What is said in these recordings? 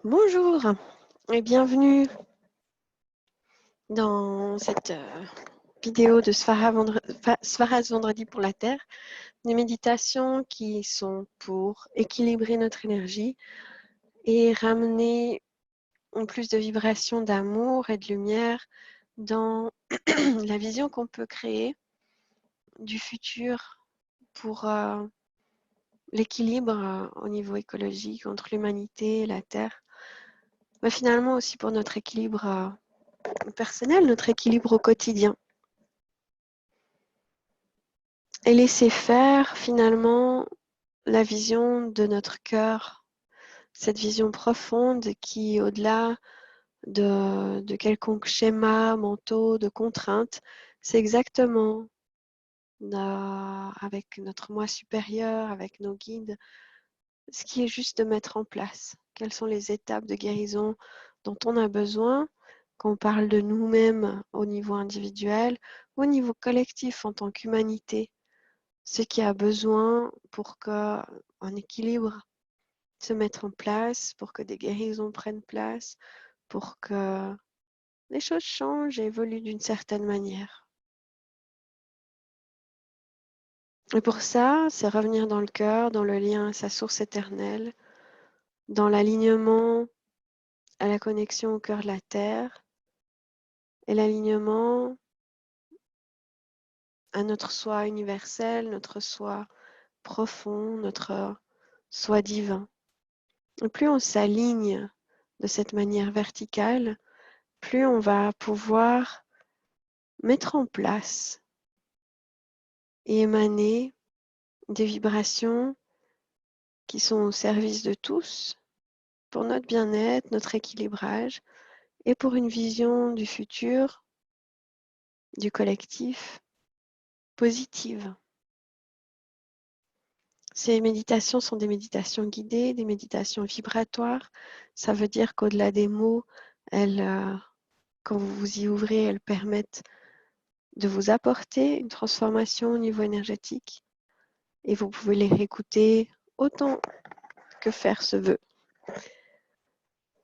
Bonjour et bienvenue dans cette vidéo de Swaras Vendredi pour la Terre, des méditations qui sont pour équilibrer notre énergie et ramener plus de vibrations d'amour et de lumière dans la vision qu'on peut créer du futur pour l'équilibre au niveau écologique entre l'humanité et la Terre, mais finalement aussi pour notre équilibre personnel, notre équilibre au quotidien. Et laisser faire finalement la vision de notre cœur, cette vision profonde qui, au-delà de quelconque schéma mentaux, de contraintes, c'est exactement avec notre moi supérieur, avec nos guides, ce qui est juste de mettre en place. Quelles sont les étapes de guérison dont on a besoin quand on parle de nous-mêmes au niveau individuel, au niveau collectif en tant qu'humanité, ce qui a besoin pour qu'un équilibre se mette en place, pour que des guérisons prennent place, pour que les choses changent et évoluent d'une certaine manière. Et pour ça, c'est revenir dans le cœur, dans le lien à sa source éternelle, dans l'alignement à la connexion au cœur de la Terre et l'alignement à notre soi universel, notre soi profond, notre soi divin. Et plus on s'aligne de cette manière verticale, plus on va pouvoir mettre en place et émaner des vibrations qui sont au service de tous, pour notre bien-être, notre équilibrage et pour une vision du futur, du collectif, positive. Ces méditations sont des méditations guidées, des méditations vibratoires. Ça veut dire qu'au-delà des mots, quand vous vous y ouvrez, elles permettent de vous apporter une transformation au niveau énergétique. Et vous pouvez les réécouter autant que faire se veut.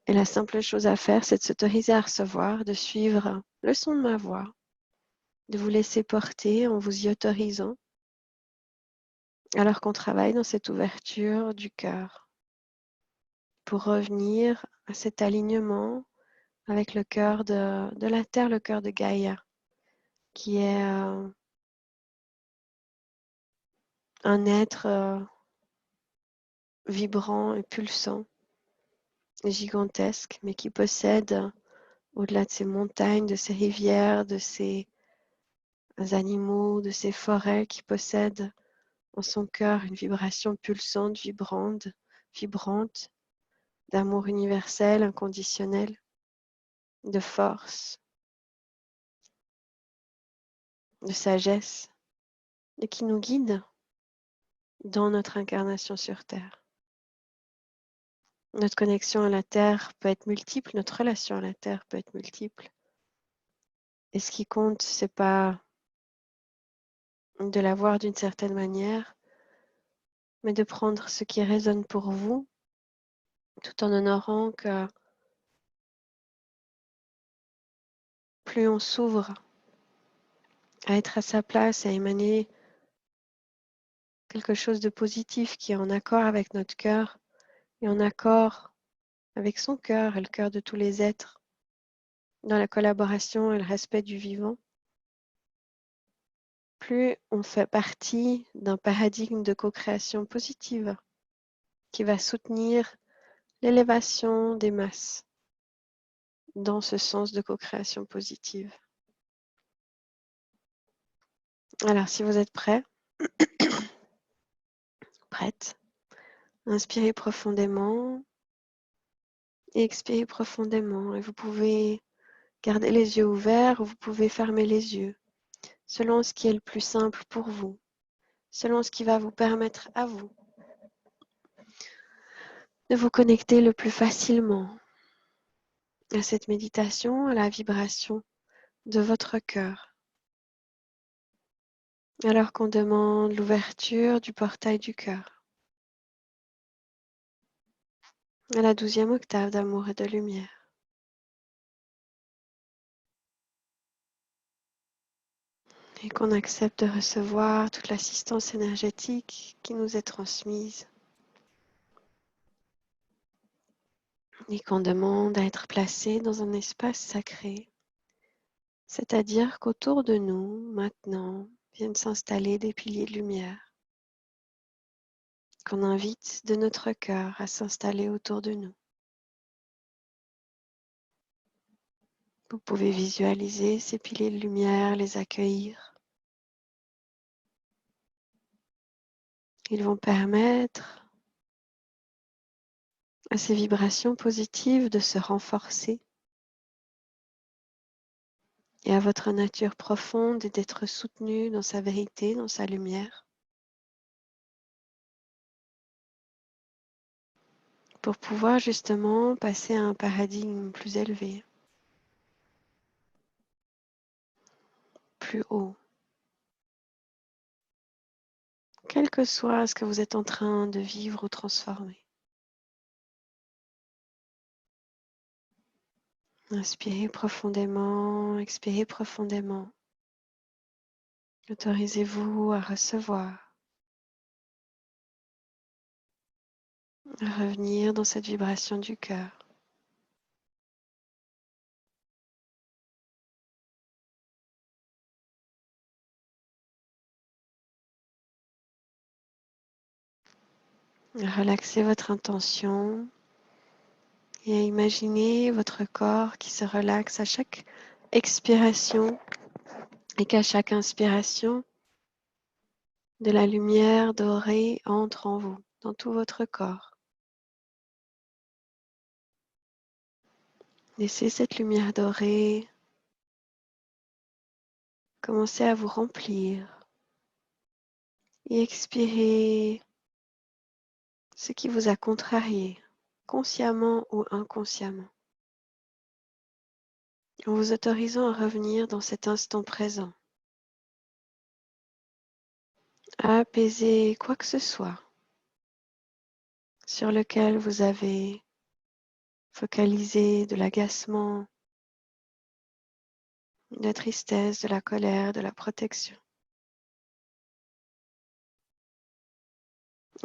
Et la simple chose à faire, c'est de s'autoriser à recevoir, de suivre le son de ma voix, de vous laisser porter en vous y autorisant, alors qu'on travaille dans cette ouverture du cœur, pour revenir à cet alignement avec le cœur de la Terre, le cœur de Gaïa, qui est un être vibrant et pulsant, gigantesque, mais qui possède, au-delà de ces montagnes, de ces rivières, de ces animaux, de ces forêts, qui possèdent en son cœur une vibration pulsante, vibrante, d'amour universel, inconditionnel, de force, de sagesse, et qui nous guide dans notre incarnation sur Terre. Notre connexion à la Terre peut être multiple, notre relation à la Terre peut être multiple. Et ce qui compte, c'est pas de la voir d'une certaine manière, mais de prendre ce qui résonne pour vous, tout en honorant que plus on s'ouvre à être à sa place, à émaner quelque chose de positif qui est en accord avec notre cœur et en accord avec son cœur et le cœur de tous les êtres, dans la collaboration et le respect du vivant, plus on fait partie d'un paradigme de co-création positive qui va soutenir l'élévation des masses dans ce sens de co-création positive. Alors, si vous êtes prêts, prête, inspirez profondément et expirez profondément. Et vous pouvez garder les yeux ouverts ou vous pouvez fermer les yeux, selon ce qui est le plus simple pour vous, selon ce qui va vous permettre à vous de vous connecter le plus facilement à cette méditation, à la vibration de votre cœur. Alors qu'on demande l'ouverture du portail du cœur. à la 12e octave d'amour et de lumière. Et qu'on accepte de recevoir toute l'assistance énergétique qui nous est transmise. Et qu'on demande à être placé dans un espace sacré. C'est-à-dire qu'autour de nous, maintenant, viennent s'installer des piliers de lumière. Qu'on invite de notre cœur à s'installer autour de nous. Vous pouvez visualiser ces piliers de lumière, les accueillir. Ils vont permettre à ces vibrations positives de se renforcer et à votre nature profonde d'être soutenue dans sa vérité, dans sa lumière, pour pouvoir justement passer à un paradigme plus élevé, plus haut. Quel que soit ce que vous êtes en train de vivre ou transformer. Inspirez profondément, expirez profondément. Autorisez-vous à recevoir, à revenir dans cette vibration du cœur. Relaxez votre intention et à imaginer votre corps qui se relaxe à chaque expiration et qu'à chaque inspiration, de la lumière dorée entre en vous, dans tout votre corps. Laissez cette lumière dorée commencer à vous remplir et expirez ce qui vous a contrarié, consciemment ou inconsciemment, en vous autorisant à revenir dans cet instant présent, à apaiser quoi que ce soit sur lequel vous avez focalisé de l'agacement, de la tristesse, de la colère, de la protection.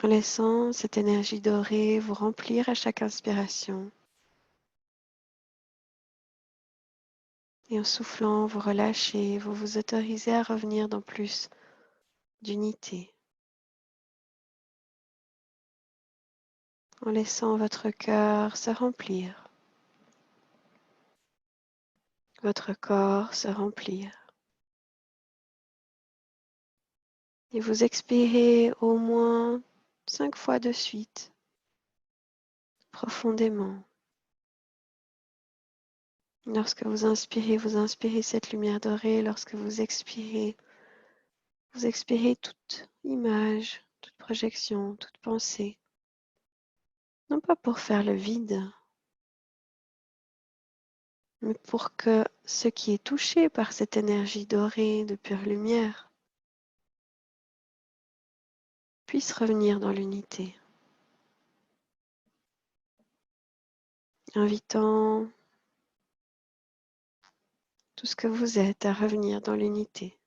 En laissant cette énergie dorée vous remplir à chaque inspiration et en soufflant, vous relâchez, vous vous autorisez à revenir dans plus d'unité, en laissant votre cœur se remplir, votre corps se remplir. Et vous expirez au moins 5 fois de suite, profondément. Lorsque vous inspirez cette lumière dorée. Lorsque vous expirez toute image, toute projection, toute pensée. Non pas pour faire le vide, mais pour que ce qui est touché par cette énergie dorée de pure lumière puisse revenir dans l'unité, invitant tout ce que vous êtes à revenir dans l'unité,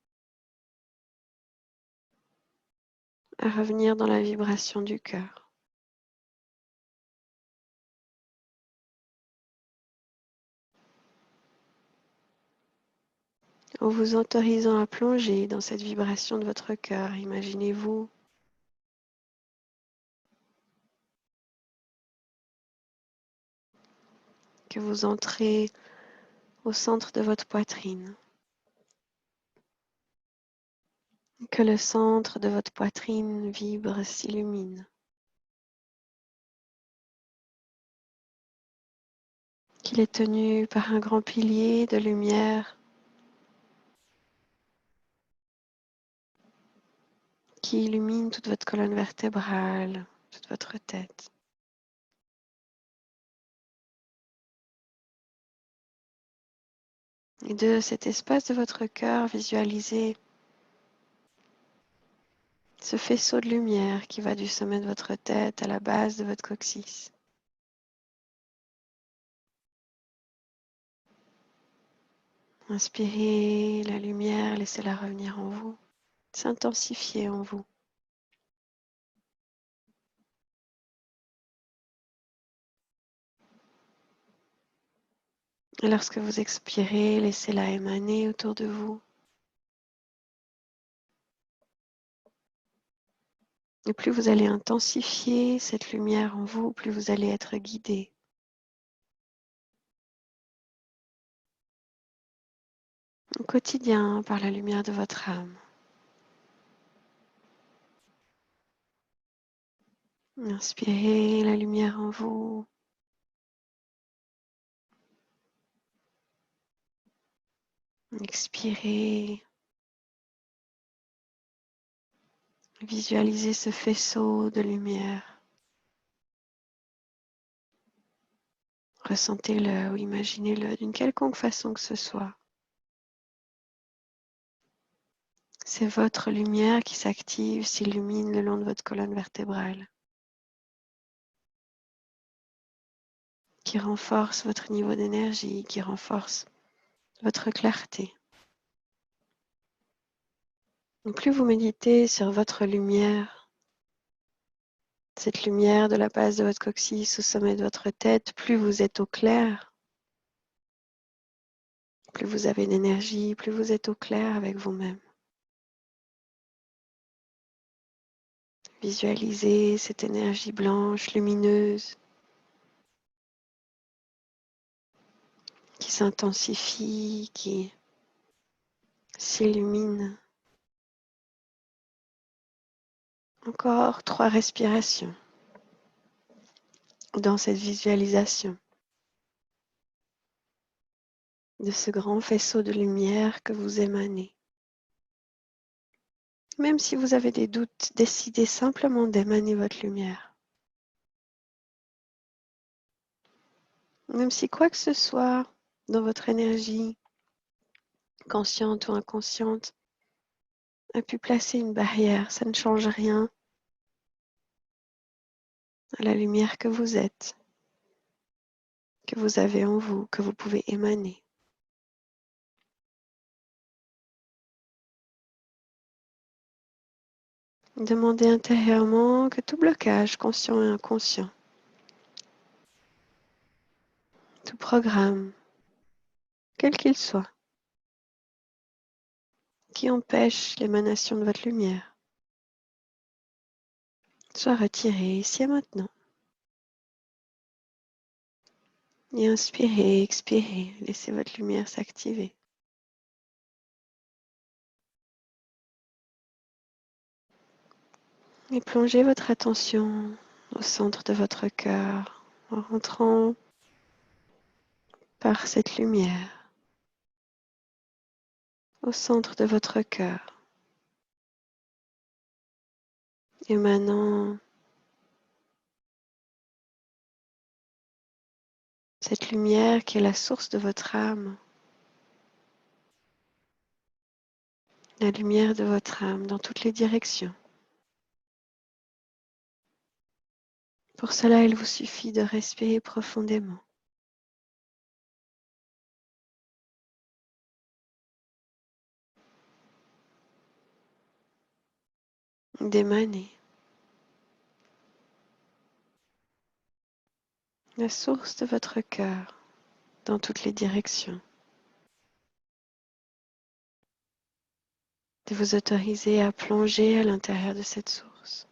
à revenir dans la vibration du cœur. En vous autorisant à plonger dans cette vibration de votre cœur, imaginez-vous que vous entrez au centre de votre poitrine, que le centre de votre poitrine vibre, s'illumine, qu'il est tenu par un grand pilier de lumière qui illumine toute votre colonne vertébrale, toute votre tête. Et de cet espace de votre cœur, visualisez ce faisceau de lumière qui va du sommet de votre tête à la base de votre coccyx. Inspirez la lumière, laissez-la revenir en vous, s'intensifier en vous. Et lorsque vous expirez, laissez-la émaner autour de vous. Et plus vous allez intensifier cette lumière en vous, plus vous allez être guidé. Au quotidien, par la lumière de votre âme. Inspirez la lumière en vous. Expirez. Visualisez ce faisceau de lumière. Ressentez-le ou imaginez-le d'une quelconque façon que ce soit. C'est votre lumière qui s'active, s'illumine le long de votre colonne vertébrale, qui renforce votre niveau d'énergie, qui renforce votre clarté. Et plus vous méditez sur votre lumière, cette lumière de la base de votre coccyx au sommet de votre tête, plus vous êtes au clair, plus vous avez d'énergie, plus vous êtes au clair avec vous-même. Visualisez cette énergie blanche, lumineuse, qui s'intensifie, qui s'illumine. Encore 3 respirations dans cette visualisation de ce grand faisceau de lumière que vous émanez. Même si vous avez des doutes, décidez simplement d'émaner votre lumière. Même si quoi que ce soit dans votre énergie, consciente ou inconsciente, a pu placer une barrière, ça ne change rien à la lumière que vous êtes, que vous avez en vous, que vous pouvez émaner. Demandez intérieurement que tout blocage, conscient et inconscient, tout programme, quel qu'il soit, qui empêche l'émanation de votre lumière, soit retiré ici et maintenant. Et inspirez, expirez, laissez votre lumière s'activer. Et plongez votre attention au centre de votre cœur en rentrant par cette lumière au centre de votre cœur, émanant cette lumière qui est la source de votre âme, la lumière de votre âme dans toutes les directions. Pour cela, il vous suffit de respirer profondément. D'émaner la source de votre cœur dans toutes les directions. De vous autoriser à plonger à l'intérieur de cette source,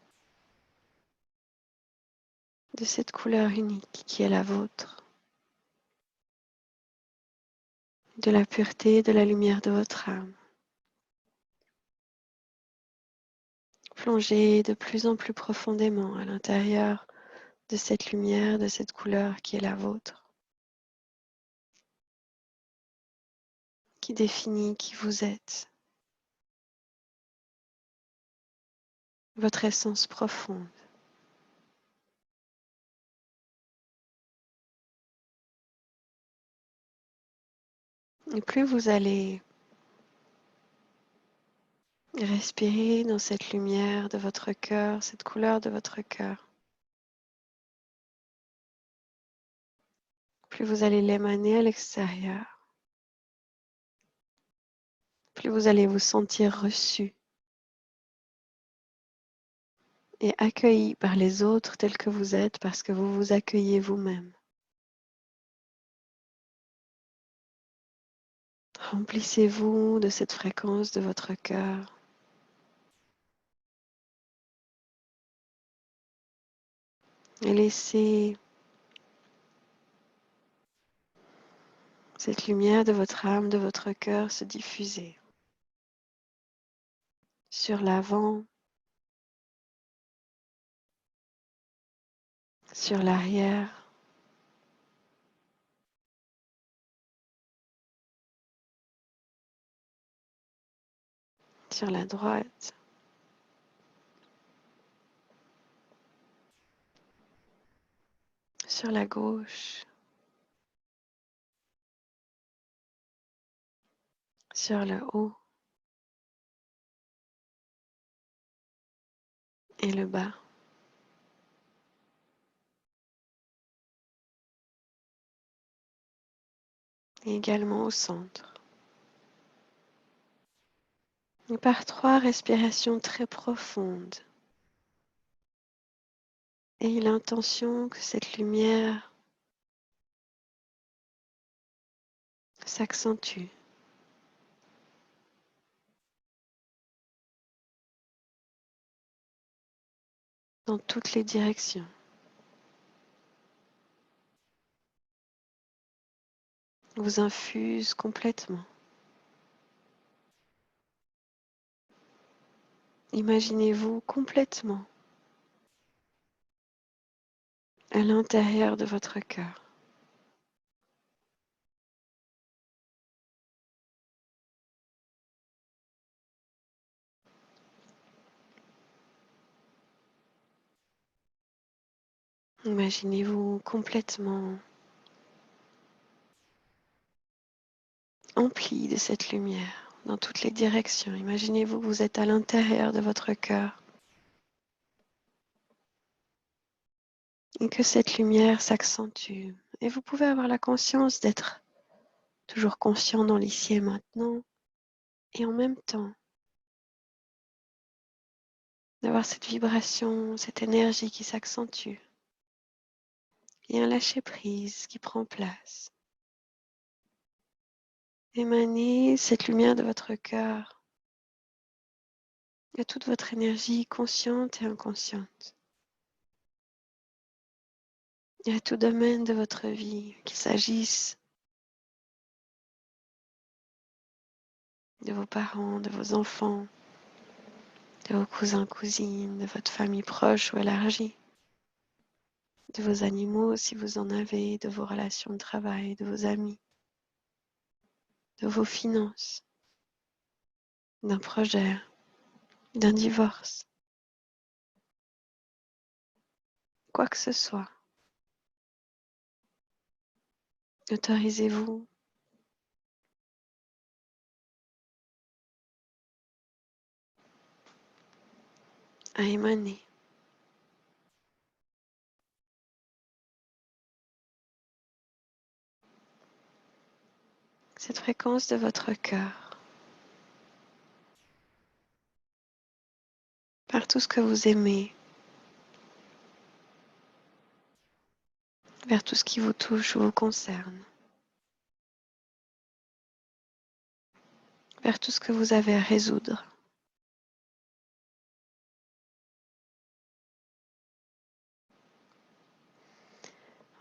de cette couleur unique qui est la vôtre, de la pureté et de la lumière de votre âme. Plongez de plus en plus profondément à l'intérieur de cette lumière, de cette couleur qui est la vôtre, qui définit qui vous êtes, votre essence profonde. Et plus vous allez respirer dans cette lumière de votre cœur, cette couleur de votre cœur, plus vous allez l'émaner à l'extérieur. plus vous allez vous sentir reçu et accueilli par les autres tels que vous êtes parce que vous vous accueillez vous-même. Remplissez-vous de cette fréquence de votre cœur. Et laissez cette lumière de votre âme, de votre cœur se diffuser sur l'avant, sur l'arrière, sur la droite, sur la gauche, sur le haut et le bas, et également au centre. Et par 3 respirations très profondes, ayez l'intention que cette lumière s'accentue dans toutes les directions. Vous infuse complètement. Imaginez-vous complètement à l'intérieur de votre cœur. Imaginez-vous complètement empli de cette lumière dans toutes les directions. Imaginez-vous que vous êtes à l'intérieur de votre cœur et que cette lumière s'accentue. Et vous pouvez avoir la conscience d'être toujours conscient dans l'ici et maintenant et en même temps d'avoir cette vibration, cette énergie qui s'accentue et un lâcher-prise qui prend place. Émanez cette lumière de votre cœur et toute votre énergie consciente et inconsciente. Et à tout domaine de votre vie, qu'il s'agisse de vos parents, de vos enfants, de vos cousins, cousines, de votre famille proche ou élargie, de vos animaux si vous en avez, de vos relations de travail, de vos amis, de vos finances, d'un projet, d'un divorce, quoi que ce soit. Autorisez-vous à émaner cette fréquence de votre cœur par tout ce que vous aimez, vers tout ce qui vous touche ou vous concerne, vers tout ce que vous avez à résoudre.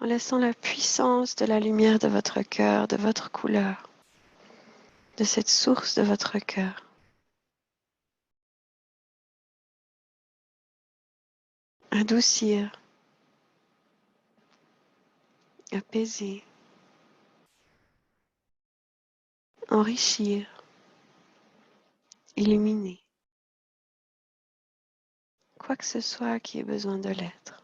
En laissant la puissance de la lumière de votre cœur, de votre couleur, de cette source de votre cœur, adoucir, apaiser, enrichir, illuminer, quoi que ce soit qui ait besoin de l'être.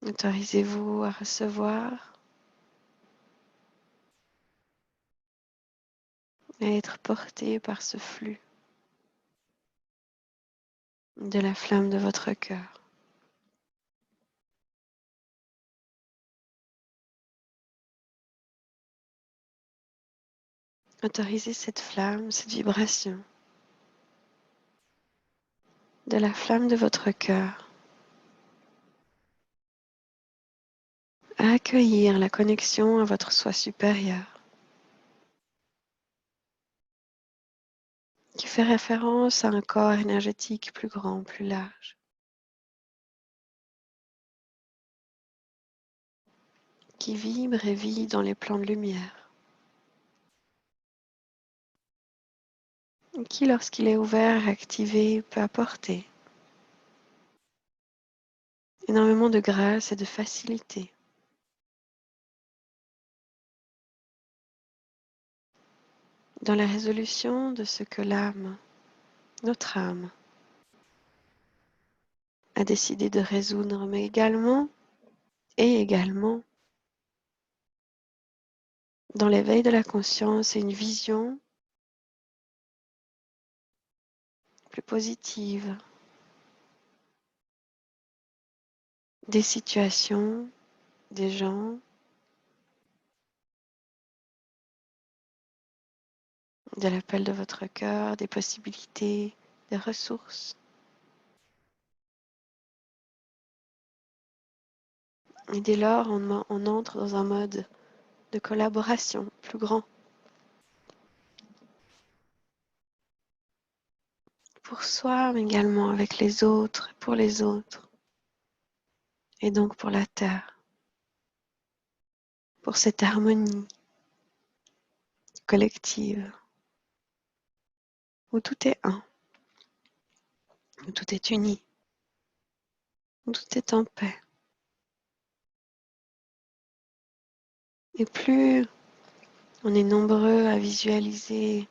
Autorisez-vous à recevoir, à être porté par ce flux de la flamme de votre cœur. Autorisez cette flamme, cette vibration de la flamme de votre cœur à accueillir la connexion à votre soi supérieur qui fait référence à un corps énergétique plus grand, plus large, qui vibre et vit dans les plans de lumière, et qui, lorsqu'il est ouvert et activé, peut apporter énormément de grâce et de facilité dans la résolution de ce que l'âme, notre âme, a décidé de résoudre, mais également dans l'éveil de la conscience et une vision plus positive des situations, des gens, de l'appel de votre cœur, des possibilités, des ressources. Et dès lors, on entre dans un mode de collaboration plus grand pour soi, mais également avec les autres, et pour les autres, et donc pour la Terre, pour cette harmonie collective où tout est un, où tout est uni, où tout est en paix. Et plus on est nombreux à visualiser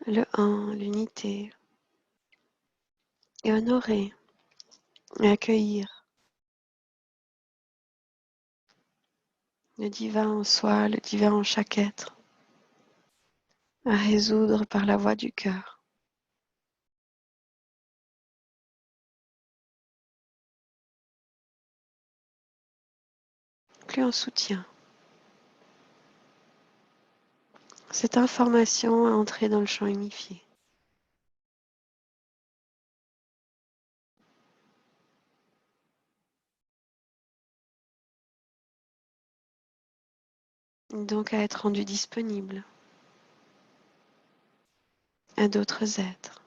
le un, l'unité, et honorer et accueillir le divin en soi, le divin en chaque être, à résoudre par la voie du cœur. Plus on soutient cette information à entrer dans le champ unifié. Donc à être rendu disponible à d'autres êtres,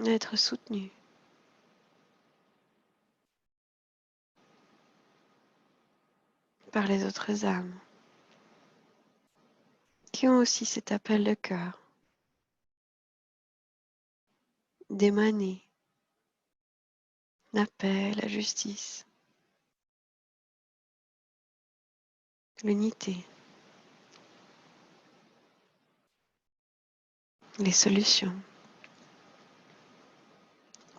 à être soutenu par les autres âmes qui ont aussi cet appel de cœur d'émaner la paix, la justice, l'unité, les solutions,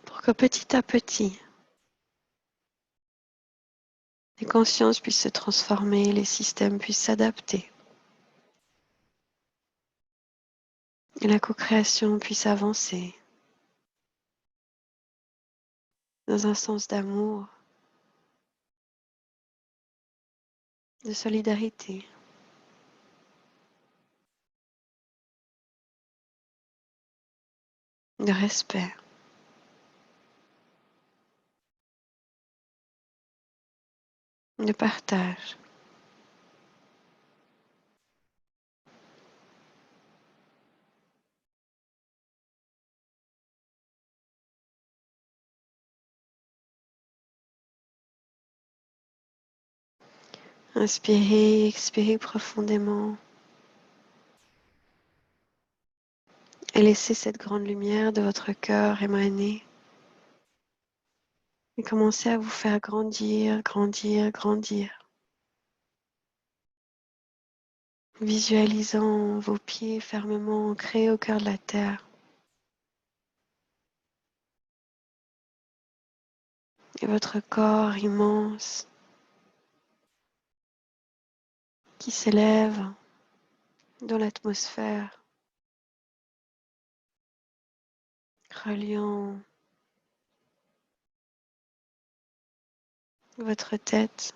pour que petit à petit, les consciences puissent se transformer, les systèmes puissent s'adapter, et la co-création puisse avancer dans un sens d'amour, de solidarité, de respect, de partage. Inspirez, expirez profondément et laissez cette grande lumière de votre cœur émaner et commencez à vous faire grandir, grandir, grandir. Visualisant vos pieds fermement ancrés au cœur de la terre et votre corps immense qui s'élève dans l'atmosphère, reliant votre tête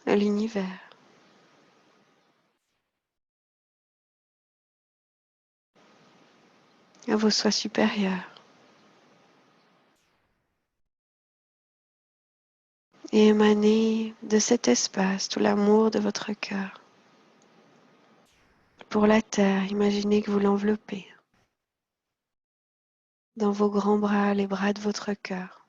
à l'univers, à vos soi supérieurs. Et émanez de cet espace tout l'amour de votre cœur. Pour la terre, imaginez que vous l'enveloppez. Dans vos grands bras, les bras de votre cœur.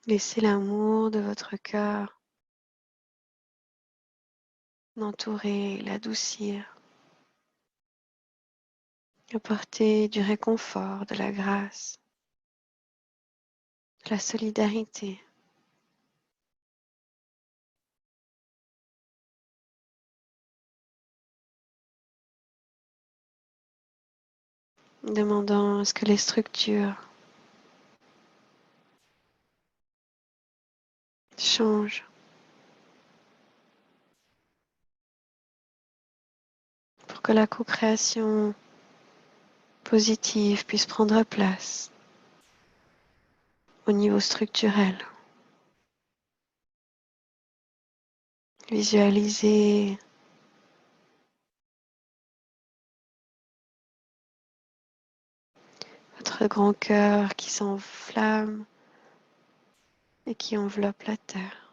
Laissez l'amour de votre cœur l'entourer, l'adoucir, apporter du réconfort, de la grâce, de la solidarité. Demandant à ce que les structures changent pour que la co-création positive puisse prendre place au niveau structurel. Visualisez votre grand cœur qui s'enflamme et qui enveloppe la terre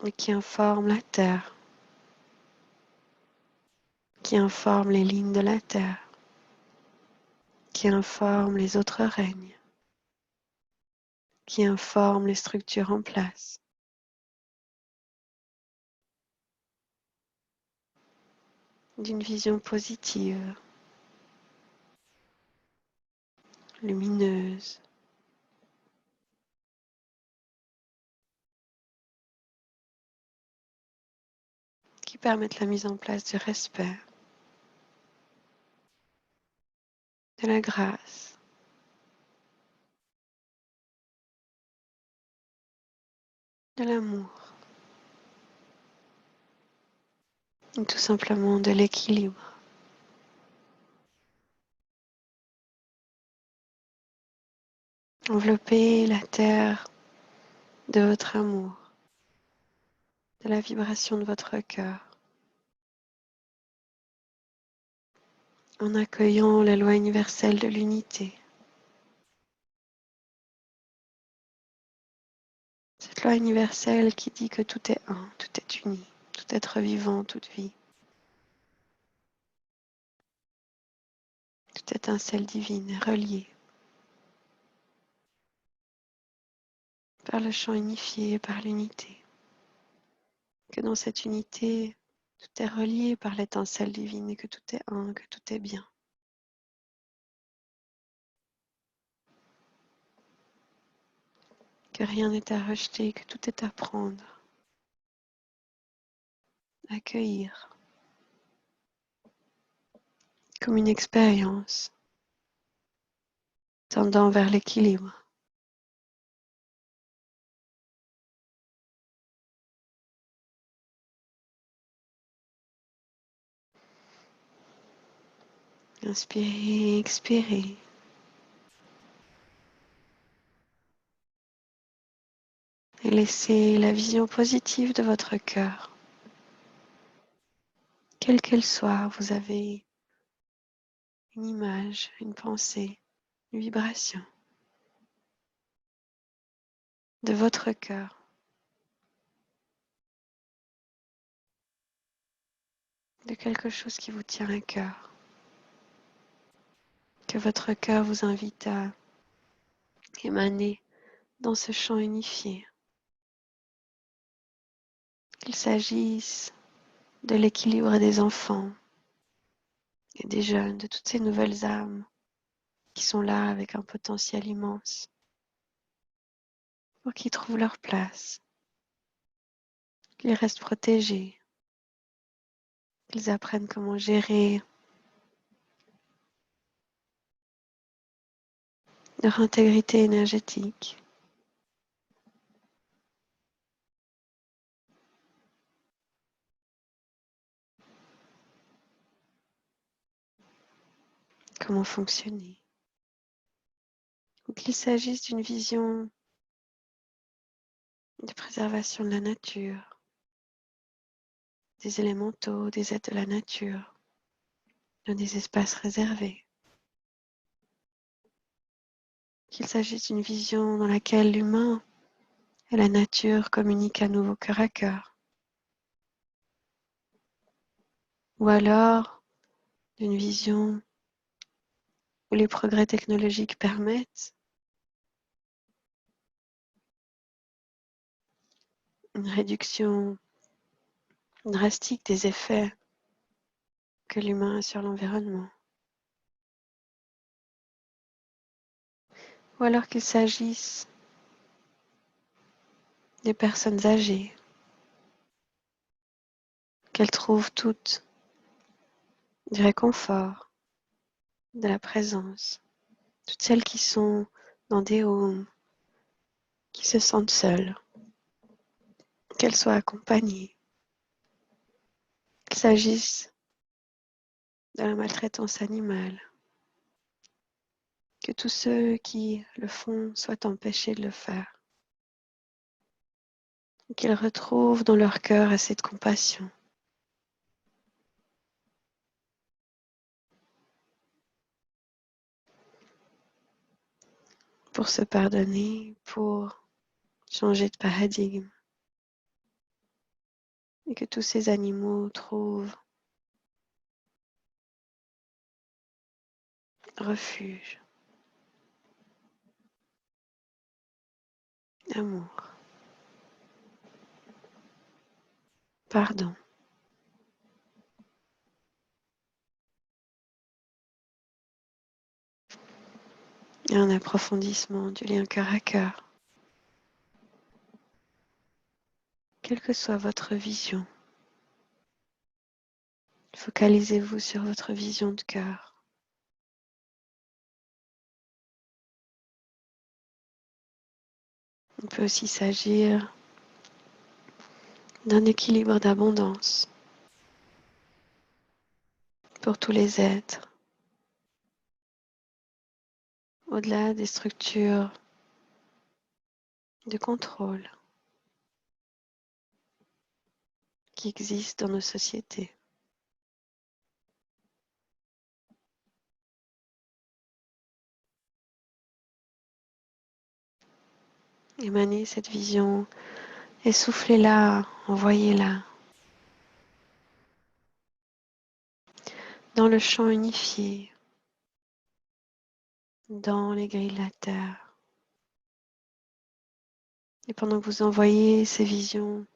et qui informe la terre, qui informe les lignes de la terre, qui informe les autres règnes, qui informe les structures en place. D'une vision positive, lumineuse, qui permettent la mise en place du respect, de la grâce, de l'amour, ou tout simplement de l'équilibre. Enveloppez la terre de votre amour, de la vibration de votre cœur, en accueillant la loi universelle de l'unité. Cette loi universelle qui dit que tout est un, tout est uni, tout être vivant, toute vie, toute étincelle divine est reliée par le champ unifié, par l'unité. Que dans cette unité, tout est relié par l'étincelle divine et que tout est un, que tout est bien. Que rien n'est à rejeter, que tout est à prendre, accueillir comme une expérience tendant vers l'équilibre. Inspirez, expirez. Et laissez la vision positive de votre cœur, quelle qu'elle soit, vous avez une image, une pensée, une vibration de votre cœur, de quelque chose qui vous tient à cœur, que votre cœur vous invite à émaner dans ce champ unifié. Qu'il s'agisse de l'équilibre des enfants et des jeunes, de toutes ces nouvelles âmes qui sont là avec un potentiel immense pour qu'ils trouvent leur place, qu'ils restent protégés, qu'ils apprennent comment gérer leur intégrité énergétique. comment fonctionner. Ou qu'il s'agisse d'une vision de préservation de la nature, des élémentaux, des êtres de la nature, dans des espaces réservés. Qu'il s'agisse d'une vision dans laquelle l'humain et la nature communiquent à nouveau cœur à cœur. Ou alors d'une vision où les progrès technologiques permettent une réduction drastique des effets que l'humain a sur l'environnement. Ou alors qu'il s'agisse des personnes âgées, qu'elles trouvent toutes du réconfort, de la présence, toutes celles qui sont dans des homes, qui se sentent seules, qu'elles soient accompagnées, qu'il s'agisse de la maltraitance animale, que tous ceux qui le font soient empêchés de le faire, et qu'ils retrouvent dans leur cœur assez de compassion. Pour se pardonner, pour changer de paradigme, et que tous ces animaux trouvent refuge, amour, pardon, et un approfondissement du lien cœur à cœur. Quelle que soit votre vision, focalisez-vous sur votre vision de cœur. Il peut aussi s'agir d'un équilibre d'abondance pour tous les êtres, au-delà des structures de contrôle qui existent dans nos sociétés. Émanez cette vision et soufflez-la, envoyez-la dans le champ unifié, dans les grilles de la terre. Et pendant que vous envoyez ces visions,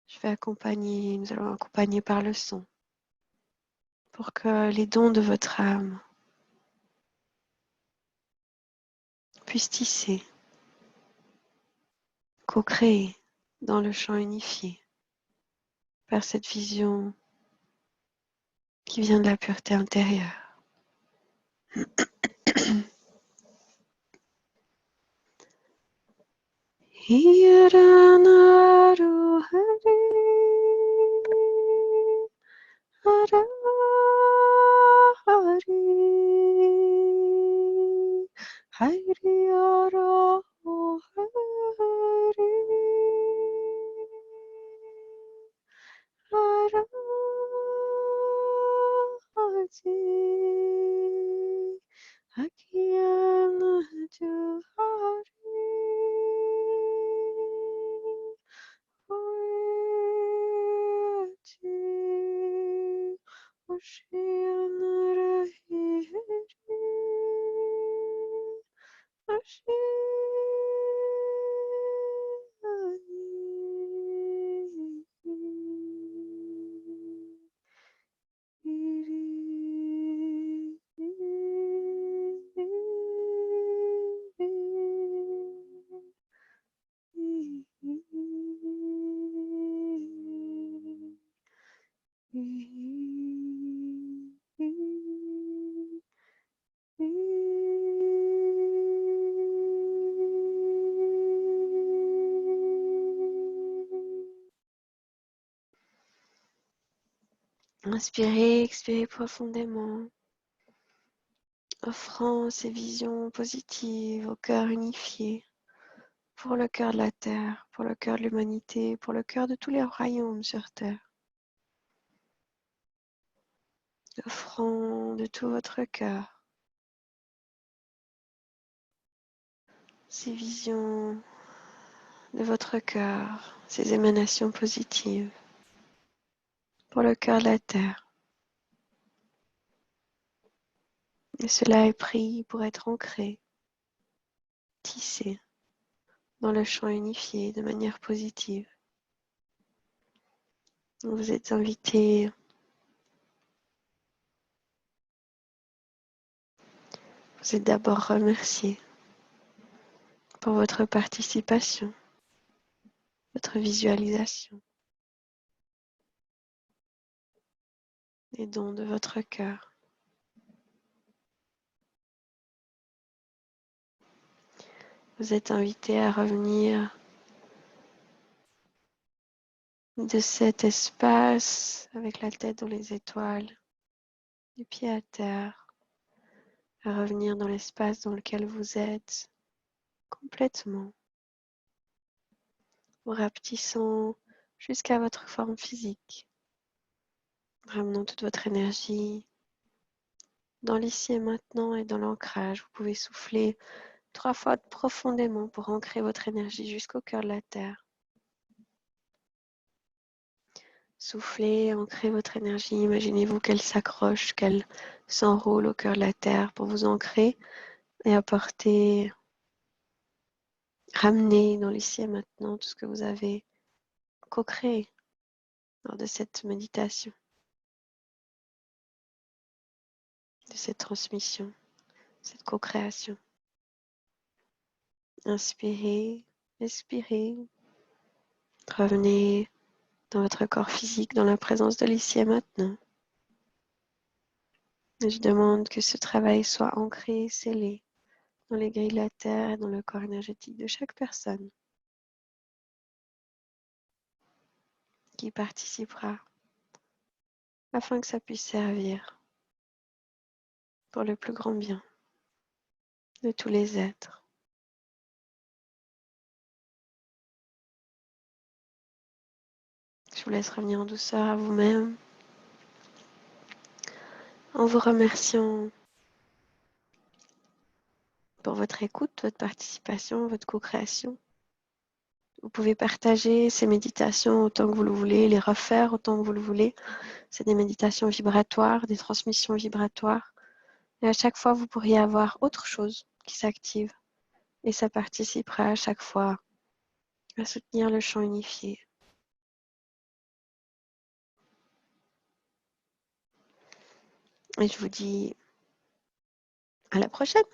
je vais accompagner, nous allons accompagner par le son pour que les dons de votre âme puissent tisser, co-créer dans le champ unifié vers cette vision qui vient de la pureté intérieure. Hiranaru Hari Hara Hari Hari Hara Hari Hara Hari Akiyana Juhari Oichi Oceana Rahiri Inspirez, expirez profondément. offrant ces visions positives au cœur unifié, pour le cœur de la Terre, pour le cœur de l'humanité, pour le cœur de tous les royaumes sur Terre. Offrant de tout votre cœur ces visions de votre cœur, ces émanations positives pour le cœur de la Terre. Et cela est pris pour être ancré, tissé dans le champ unifié de manière positive. Vous êtes invité vous êtes d'abord remercié pour votre participation, votre visualisation, les dons de votre cœur. Vous êtes invité à revenir de cet espace avec la tête dans les étoiles, les pieds à terre, à revenir dans l'espace dans lequel vous êtes complètement, vous rapetissant jusqu'à votre forme physique, ramenant toute votre énergie dans l'ici et maintenant et dans l'ancrage. Vous pouvez souffler 3 fois profondément pour ancrer votre énergie jusqu'au cœur de la terre. Soufflez, ancrez votre énergie. Imaginez-vous qu'elle s'accroche, qu'elle s'enroule au cœur de la terre pour vous ancrer et apporter, ramener dans l'ici et maintenant tout ce que vous avez co-créé lors de cette méditation, de cette transmission, cette co-création. Inspirez, expirez, revenez dans votre corps physique, dans la présence de l'ici et maintenant. Et je demande que ce travail soit ancré, scellé dans les grilles de la terre et dans le corps énergétique de chaque personne qui participera afin que ça puisse servir pour le plus grand bien de tous les êtres. Je vous laisse revenir en douceur à vous-même en vous remerciant pour votre écoute, votre participation, votre co-création. Vous pouvez partager ces méditations autant que vous le voulez, les refaire autant que vous le voulez. C'est des méditations vibratoires, des transmissions vibratoires. Et à chaque fois, vous pourriez avoir autre chose qui s'active. Et ça participera à chaque fois à soutenir le champ unifié. Et je vous dis à la prochaine.